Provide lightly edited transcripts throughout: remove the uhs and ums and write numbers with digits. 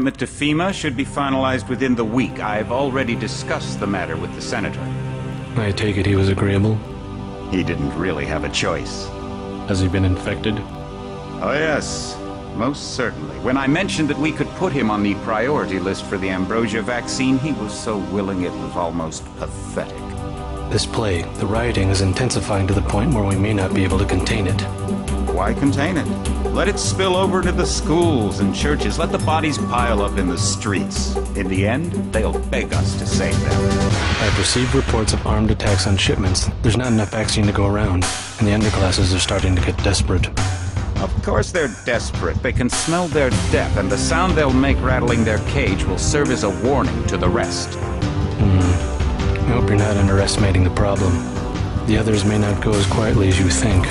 appointment to FEMA should be finalized within the week. I've already discussed the matter with the Senator. I take it he was agreeable? He didn't really have a choice. Has he been infected? Oh yes, most certainly. When I mentioned that we could put him on the priority list for the ambrosia vaccine, he was so willing it was almost pathetic. This plague, the rioting is intensifying to the point where we may not be able to contain it. Why contain it? Let it spill over to the schools and churches. Let the bodies pile up in the streets. In the end, they'll beg us to save them. I've received reports of armed attacks on shipments. There's not enough vaccine to go around, and the underclasses are starting to get desperate. Of course they're desperate. They can smell their death, and the sound they'll make rattling their cage will serve as a warning to the rest. I hope you're not underestimating the problem. The others may not go as quietly as you think.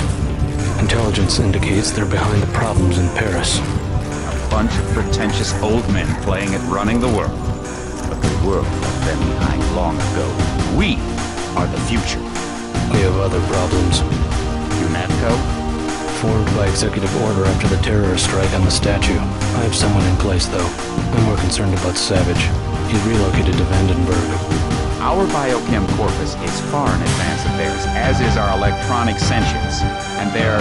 Intelligence indicates they're behind the problems in Paris. A bunch of pretentious old men playing at running the world. But the world left them behind long ago. We are the future. We have other problems. UNATCO? Formed by executive order after the terrorist strike on the statue. I have someone in place, though. I'm more concerned about Savage. He's relocated to Vandenberg. Our biochem corpus is far in advance of theirs, as is our electronic sentience, and their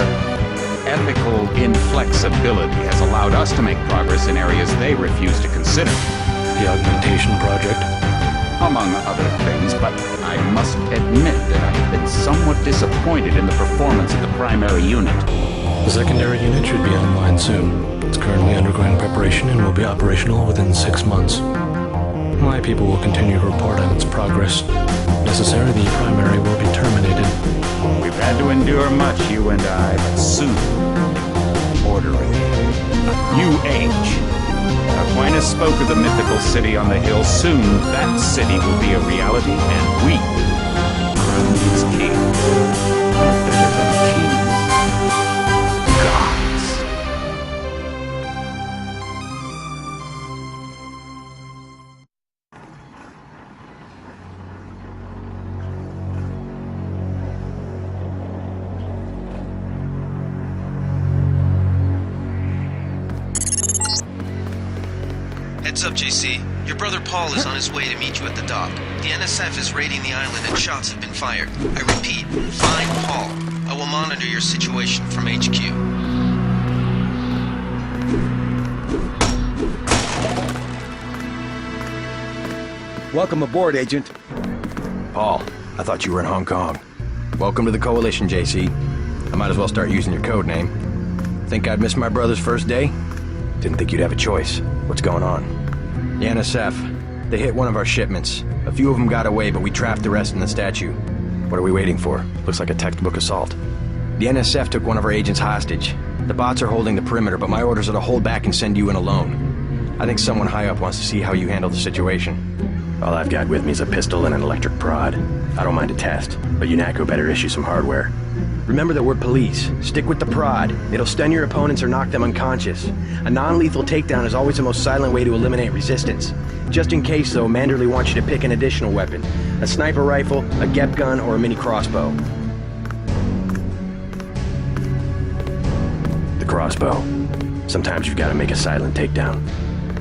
ethical inflexibility has allowed us to make progress in areas they refuse to consider. The augmentation project? Among other things, but I must admit that I've been somewhat disappointed in the performance of the primary unit. The secondary unit should be online soon. It's currently undergoing preparation and will be operational within 6 months. My people will continue to report on its progress. If necessary, the primary will be terminated. We've had to endure much, you and I, but soon, orderly. UH. Aquinas spoke of the mythical city on the hill. Soon, that city will be a reality, and we crown its king. Better than king. Gods. Heads up, JC. Your brother Paul is on his way to meet you at the dock. The NSF is raiding the island and shots have been fired. I repeat, find Paul. I will monitor your situation from HQ. Welcome aboard, Agent. Paul, I thought you were in Hong Kong. Welcome to the Coalition, JC. I might as well start using your code name. Think I'd miss my brother's first day? Didn't think you'd have a choice. What's going on? The NSF. They hit one of our shipments. A few of them got away, but we trapped the rest in the statue. What are we waiting for? Looks like a textbook assault. The NSF took one of our agents hostage. The bots are holding the perimeter, but my orders are to hold back and send you in alone. I think someone high up wants to see how you handle the situation. All I've got with me is a pistol and an electric prod. I don't mind a test, but UNATCO better issue some hardware. Remember that we're police. Stick with the prod. It'll stun your opponents or knock them unconscious. A non-lethal takedown is always the most silent way to eliminate resistance. Just in case, though, Manderley wants you to pick an additional weapon. A sniper rifle, a GEP gun, or a mini crossbow. The crossbow. Sometimes you've got to make a silent takedown.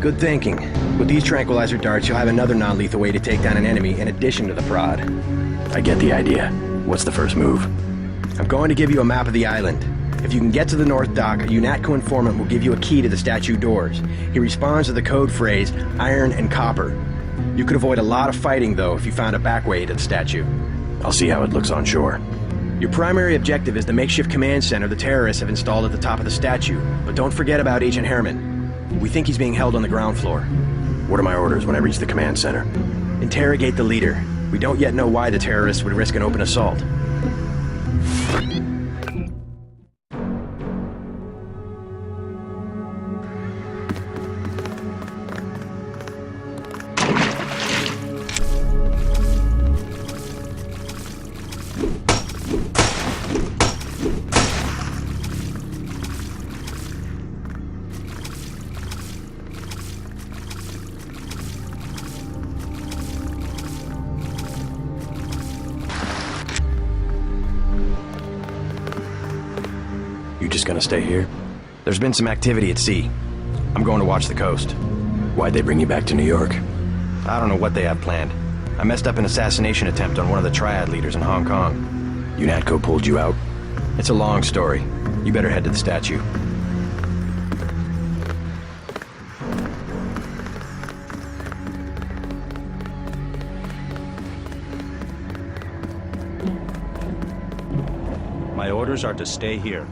Good thinking. With these tranquilizer darts, you'll have another non-lethal way to take down an enemy in addition to the prod. I get the idea. What's the first move? I'm going to give you a map of the island. If you can get to the North Dock, a UNATCO informant will give you a key to the statue doors. He responds to the code phrase, iron and copper. You could avoid a lot of fighting, though, if you found a back way to the statue. I'll see how it looks on shore. Your primary objective is the makeshift command center the terrorists have installed at the top of the statue. But don't forget about Agent Herman. We think he's being held on the ground floor. What are my orders when I reach the command center? Interrogate the leader. We don't yet know why the terrorists would risk an open assault. You just gonna stay here? There's been some activity at sea. I'm going to watch the coast. Why'd they bring you back to New York? I don't know what they have planned. I messed up an assassination attempt on one of the Triad leaders in Hong Kong. UNATCO pulled you out. It's a long story. You better head to the statue. My orders are to stay here.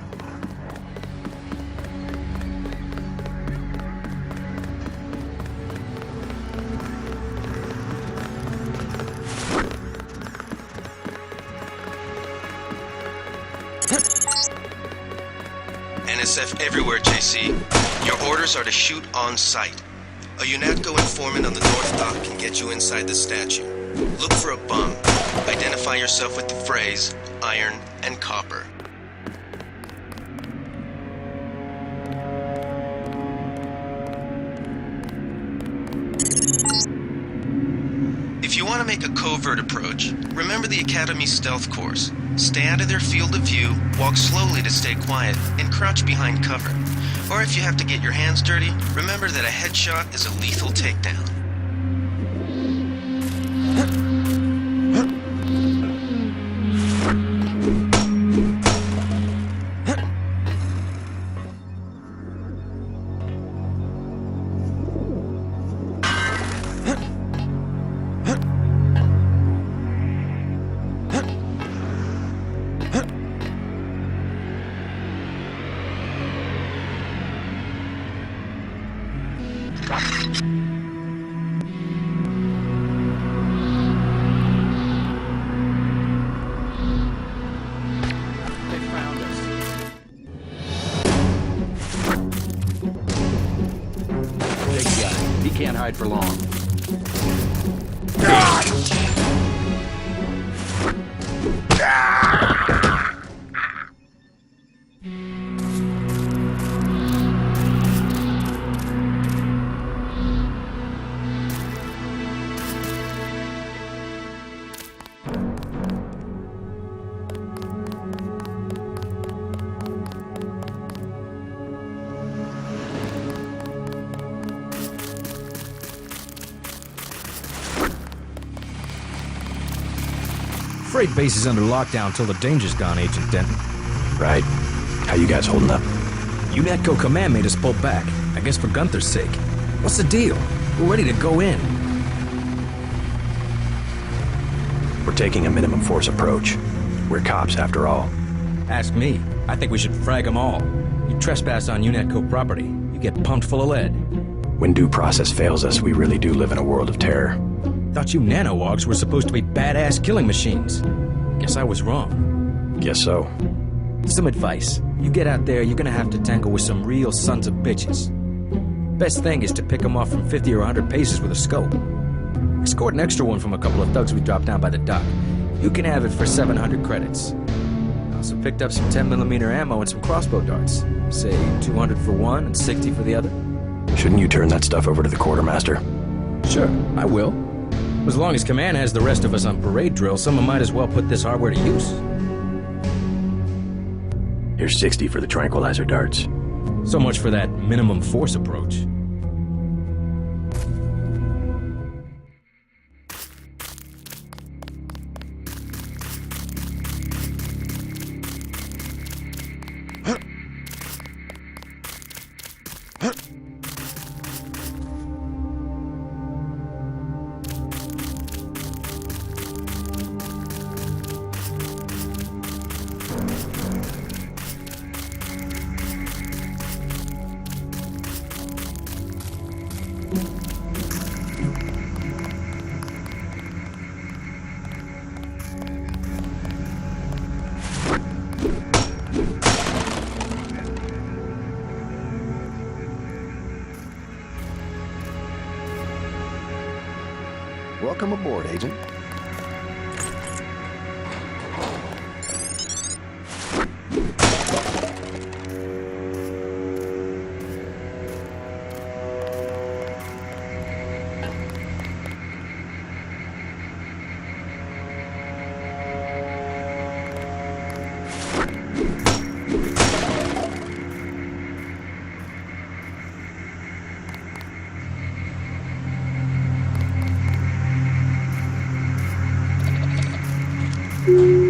NSF everywhere, JC. Your orders are to shoot on sight. A UNATCO informant on the North Dock can get you inside the statue. Look for a bomb. Identify yourself with the phrase, iron and copper. If you want to make a covert approach, remember the Academy stealth course. Stay out of their field of view, walk slowly to stay quiet, and crouch behind cover. Or if you have to get your hands dirty, remember that a headshot is a lethal takedown. Can't hide for long. Freight base is under lockdown till the danger's gone, Agent Denton. Right. How you guys holding up? UNATCO command made us pull back, I guess for Gunther's sake. What's the deal? We're ready to go in. We're taking a minimum force approach. We're cops, after all. Ask me. I think we should frag them all. You trespass on UNATCO property, you get pumped full of lead. When due process fails us, we really do live in a world of terror. Thought you nanowogs were supposed to be badass killing machines. Guess I was wrong. Guess so. Some advice. You get out there, you're gonna have to tangle with some real sons of bitches. Best thing is to pick them off from 50 or 100 paces with a scope. I scored an extra one from a couple of thugs we dropped down by the dock. You can have it for 700 credits. I also picked up some 10mm ammo and some crossbow darts. Say 200 for one and 60 for the other. Shouldn't you turn that stuff over to the quartermaster? Sure, I will. As long as command has the rest of us on parade drill, someone might as well put this hardware to use. Here's 60 for the tranquilizer darts. So much for that minimum force approach. Welcome aboard, Agent. Encoded.